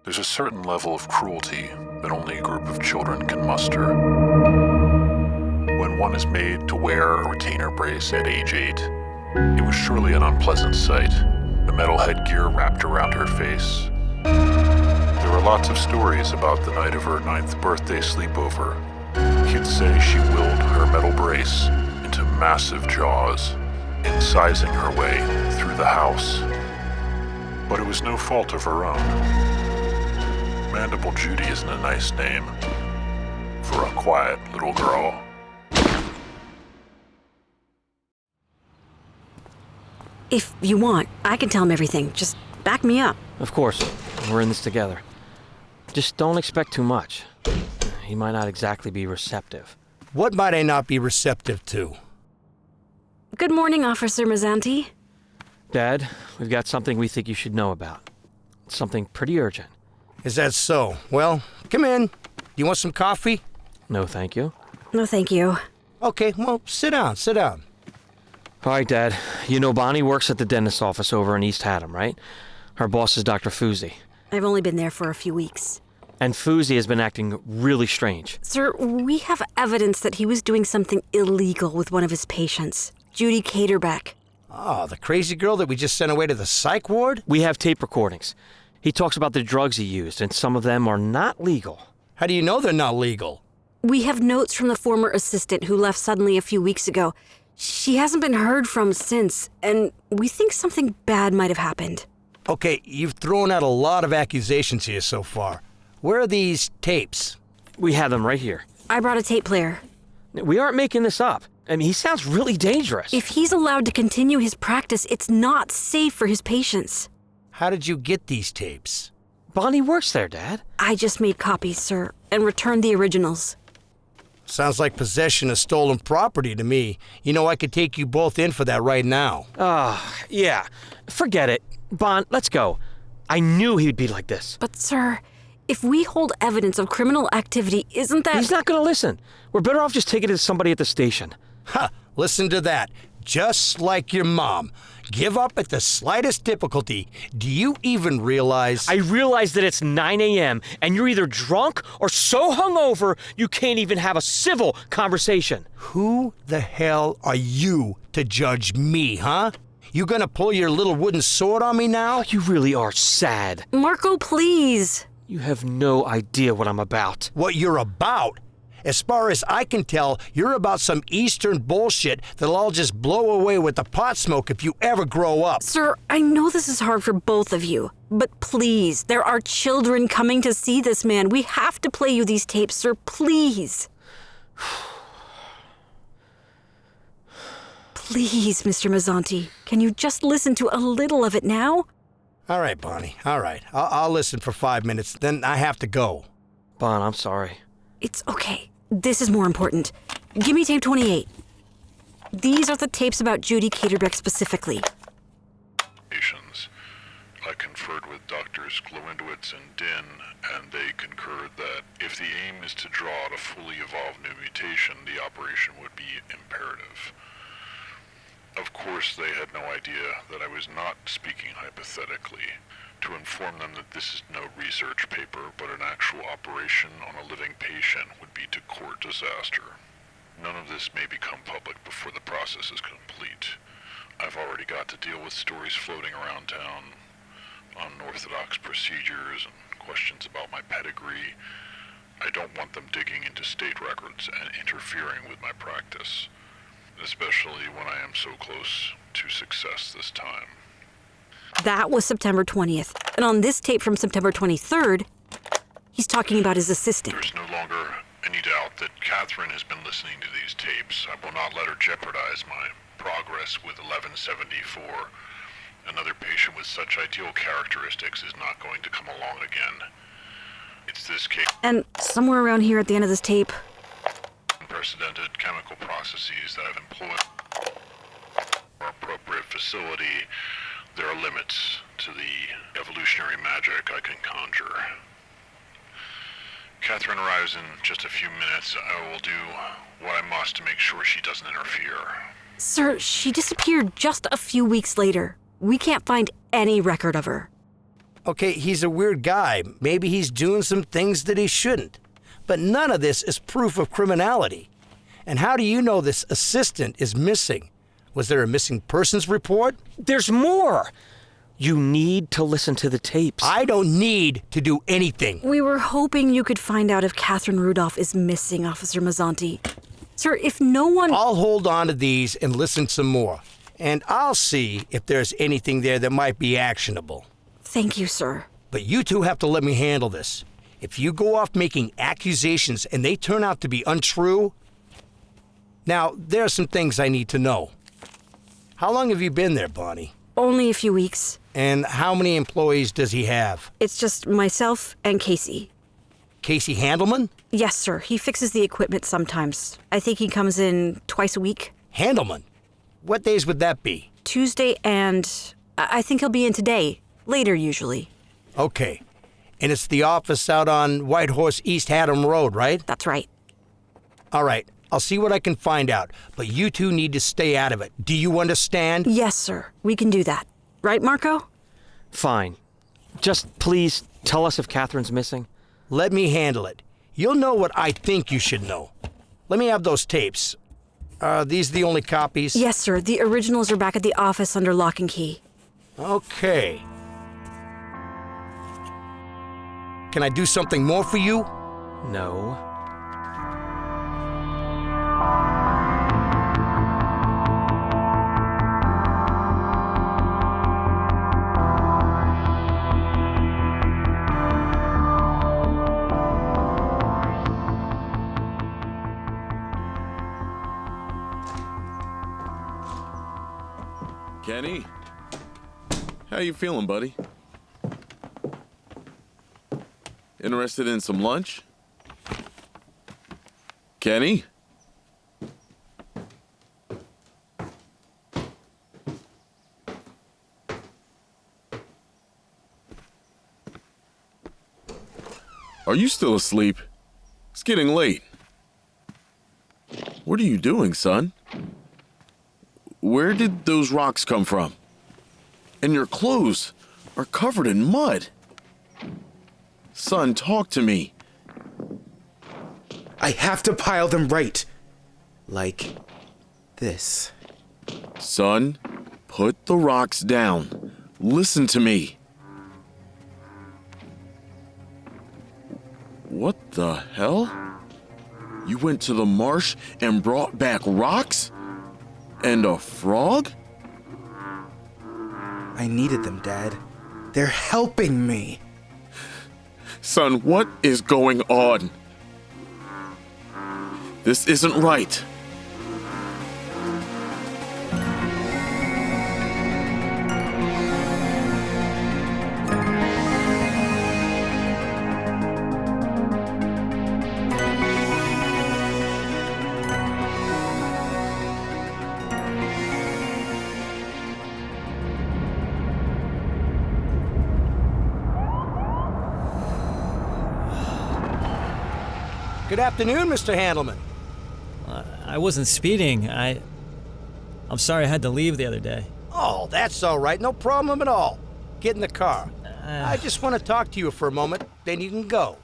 There's a certain level of cruelty that only a group of children can muster. When one is made to wear a retainer brace at age 8, it was surely an unpleasant sight, the metal headgear wrapped around her face. There were lots of stories about the night of her 9th birthday sleepover. Kids say she willed her metal brace into massive jaws, incising her way through the house. But it was no fault of her own. Mandible Judy isn't a nice name for a quiet little girl. If you want, I can tell him everything. Just back me up. Of course. We're in this together. Just don't expect too much. He might not exactly be receptive. What might I not be receptive to? Good morning, Officer Mazzanti. Dad, we've got something we think you should know about. It's something pretty urgent. Is that so? Well, come in. Do you want some coffee? No, thank you. No, thank you. Okay, well, sit down. All right, Dad. You know Bonnie works at the dentist's office over in East Haddam, right? Her boss is Dr. Fusi. I've only been there for a few weeks. And Fusi has been acting really strange. Sir, we have evidence that he was doing something illegal with one of his patients, Judy Caterbeck. Oh, the crazy girl that we just sent away to the psych ward? We have tape recordings. He talks about the drugs he used, and some of them are not legal. How do you know they're not legal? We have notes from the former assistant who left suddenly a few weeks ago. She hasn't been heard from since, and we think something bad might have happened. Okay, you've thrown out a lot of accusations here so far. Where are these tapes? We have them right here. I brought a tape player. We aren't making this up. I mean, he sounds really dangerous. If he's allowed to continue his practice, it's not safe for his patients. How did you get these tapes? Bonnie works there, Dad. I just made copies, sir, and returned the originals. Sounds like possession of stolen property to me. You know, I could take you both in for that right now. Yeah. Forget it. Bon, let's go. I knew he'd be like this. But, sir, if we hold evidence of criminal activity, isn't that— He's not gonna listen. We're better off just taking it to somebody at the station. Ha! Listen to that. Just like your mom. Give up at the slightest difficulty. Do you even realize— I realize that it's 9 a.m. and you're either drunk or so hungover you can't even have a civil conversation. Who the hell are you to judge me, huh? You gonna pull your little wooden sword on me now? You really are sad. Marco, please. You have no idea what I'm about. What you're about? As far as I can tell, you're about some Eastern bullshit that'll all just blow away with the pot smoke if you ever grow up. Sir, I know this is hard for both of you, but please, there are children coming to see this man. We have to play you these tapes, sir, please. Please, Mr. Mazzanti, can you just listen to a little of it now? All right, Bonnie, all right. I'll listen for 5 minutes, then I have to go. Bon, I'm sorry. It's okay. This is more important. Give me tape 28. These are the tapes about Judy Caterbeck specifically. I conferred with Drs. Glowindowitz and Din, and they concurred that if the aim is to draw out a fully evolved new mutation, the operation would be imperative. Of course, they had no idea that I was not speaking hypothetically. To inform them that this is no research paper, but an actual operation on a living patient would be to court disaster. None of this may become public before the process is complete. I've already got to deal with stories floating around town, unorthodox procedures, and questions about my pedigree. I don't want them digging into state records and interfering with my practice, especially when I am so close to success this time. That was September 20th. And on this tape from September 23rd, he's talking about his assistant. There's no longer any doubt that Catherine has been listening to these tapes. I will not let her jeopardize my progress with 1174. Another patient with such ideal characteristics is not going to come along again. It's this case. And somewhere around here at the end of this tape, unprecedented chemical processes that I've employed for appropriate facility. There are limits to the evolutionary magic I can conjure. Catherine arrives in just a few minutes. I will do what I must to make sure she doesn't interfere. Sir, she disappeared just a few weeks later. We can't find any record of her. Okay, he's a weird guy. Maybe he's doing some things that he shouldn't. But none of this is proof of criminality. And how do you know this assistant is missing? Was there a missing persons report? There's more! You need to listen to the tapes. I don't need to do anything. We were hoping you could find out if Catherine Rudolph is missing, Officer Mazzanti. Sir, if no one... I'll hold on to these and listen some more. And I'll see if there's anything there that might be actionable. Thank you, sir. But you two have to let me handle this. If you go off making accusations and they turn out to be untrue... Now, there are some things I need to know. How long have you been there, Bonnie? Only a few weeks. And how many employees does he have? It's just myself and Casey. Casey Handelman? Yes, sir. He fixes the equipment sometimes. I think he comes in twice a week. Handelman? What days would that be? Tuesday and... I think he'll be in today. Later, usually. Okay. And it's the office out on White Horse East Haddam Road, right? That's right. All right. I'll see what I can find out, but you two need to stay out of it. Do you understand? Yes, sir. We can do that. Right, Marco? Fine. Just please tell us if Catherine's missing. Let me handle it. You'll know what I think you should know. Let me have those tapes. Are these the only copies? Yes, sir. The originals are back at the office under lock and key. Okay. Can I do something more for you? No. Kenny? How you feeling, buddy? Interested in some lunch? Kenny? Are you still asleep? It's getting late. What are you doing, son? Where did those rocks come from? And your clothes are covered in mud. Son, talk to me. I have to pile them right. Like this. Son, put the rocks down. Listen to me. What the hell? You went to the marsh and brought back rocks? And a frog? I needed them, Dad. They're helping me. Son, what is going on? This isn't right. Good afternoon, Mr. Handelman. I wasn't speeding. I'm sorry I had to leave the other day. Oh, that's all right. No problem at all. Get in the car. I just want to talk to you for a moment, then you can go.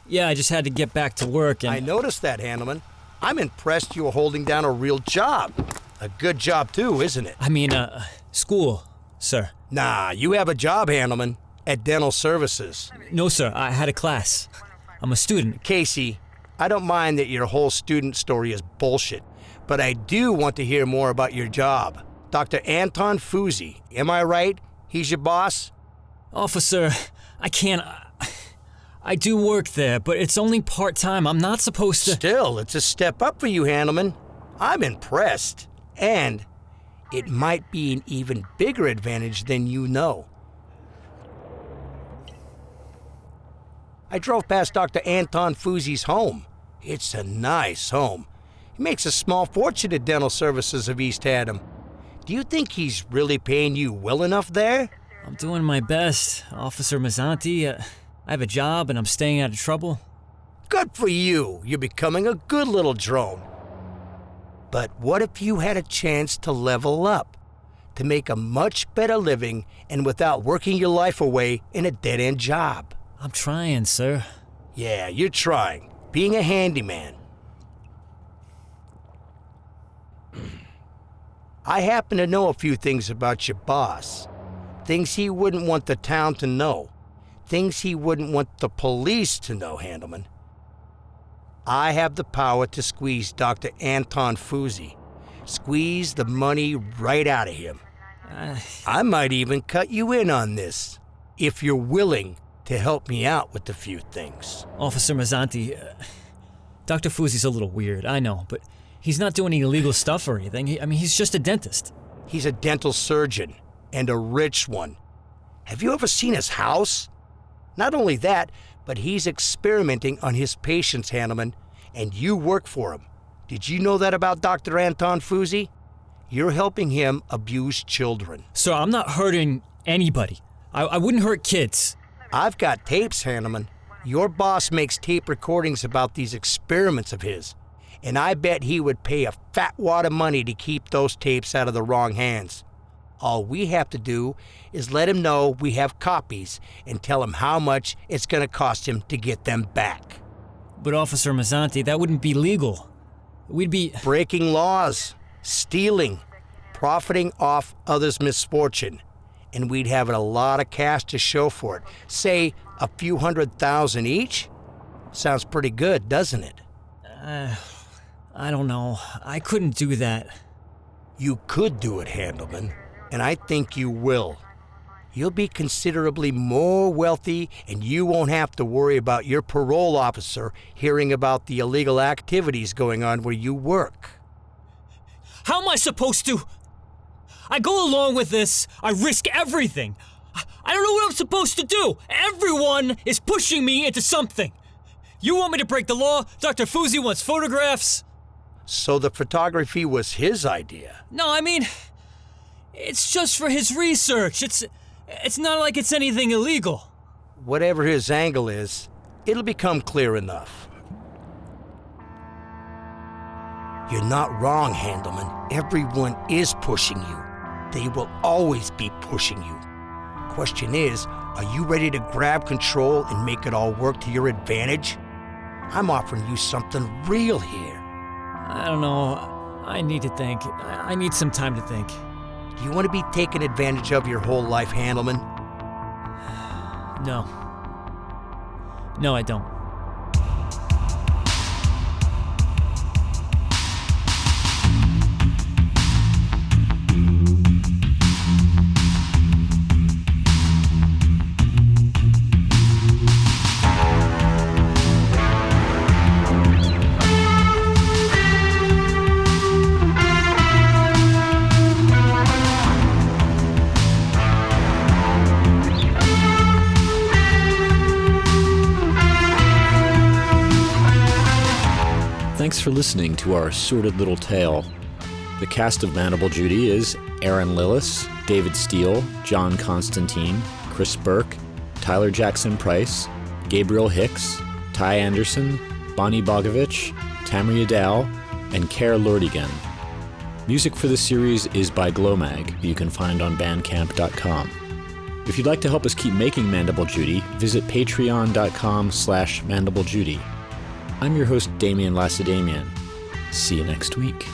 Yeah, I just had to get back to work and... I noticed that, Handelman. I'm impressed you were holding down a real job. A good job, too, isn't it? I mean, school, sir. Nah, you have a job, Handelman, at Dental Services. No, sir, I had a class. I'm a student. Casey, I don't mind that your whole student story is bullshit, but I do want to hear more about your job. Dr. Anton Fusi, am I right? He's your boss? Officer, I can't... I do work there, but it's only part-time. I'm not supposed to... Still, it's a step up for you, Handelman. I'm impressed. And it might be an even bigger advantage than you know. I drove past Dr. Anton Fusi's home. It's a nice home. He makes a small fortune at Dental Services of East Haddam. Do you think he's really paying you well enough there? I'm doing my best, Officer Mazzanti. I have a job and I'm staying out of trouble. Good for you. You're becoming a good little drone. But what if you had a chance to level up? to make a much better living and without working your life away in a dead-end job. I'm trying, sir. Yeah, you're trying. Being a handyman. I happen to know a few things about your boss. Things he wouldn't want the town to know. Things he wouldn't want the police to know, Handelman. I have the power to squeeze Dr. Anton Fusi. Squeeze the money right out of him. I might even cut you in on this, if you're willing to help me out with a few things. Officer Mazzanti, Dr. Fusi's a little weird, I know, but he's not doing any illegal stuff or anything. He's just a dentist. He's a dental surgeon, and a rich one. Have you ever seen his house? Not only that, but he's experimenting on his patients, Handelman, and you work for him. Did you know that about Dr. Anton Fusi? You're helping him abuse children. Sir, I'm not hurting anybody. I wouldn't hurt kids. I've got tapes, Handelman. Your boss makes tape recordings about these experiments of his, and I bet he would pay a fat wad of money to keep those tapes out of the wrong hands. All we have to do is let him know we have copies and tell him how much it's going to cost him to get them back. But Officer Mazzanti, that wouldn't be legal. We'd be... Breaking laws, stealing, profiting off others' misfortune. And we'd have a lot of cash to show for it. Say a few $100,000 each? Sounds pretty good, doesn't it? I don't know. I couldn't do that. You could do it, Handelman, and I think you will. You'll be considerably more wealthy, and you won't have to worry about your parole officer hearing about the illegal activities going on where you work. How am I supposed to? I go along with this. I risk everything. I don't know what I'm supposed to do. Everyone is pushing me into something. You want me to break the law? Dr. Fusi wants photographs. So the photography was his idea? No, I mean, it's just for his research. It's not like it's anything illegal. Whatever his angle is, it'll become clear enough. You're not wrong, Handelman. Everyone is pushing you. They will always be pushing you. Question is, are you ready to grab control and make it all work to your advantage? I'm offering you something real here. I don't know. I need to think. I need some time to think. Do you want to be taken advantage of your whole life, Handelman? No. No, I don't. Thanks for listening to our sordid little tale. The cast of Mandible Judy is Aaron Lillis, David Steele, John Constantine, Chris Burke, Tyler Jackson Price, Gabriel Hicks, Ty Anderson, Bonnie Bogovich, Tamria Dow, and Care Lordigan. Music for the series is by Glomag, who you can find on bandcamp.com. If you'd like to help us keep making Mandible Judy, visit patreon.com/mandiblejudy. I'm your host, Damian Lacedaemian. See you next week.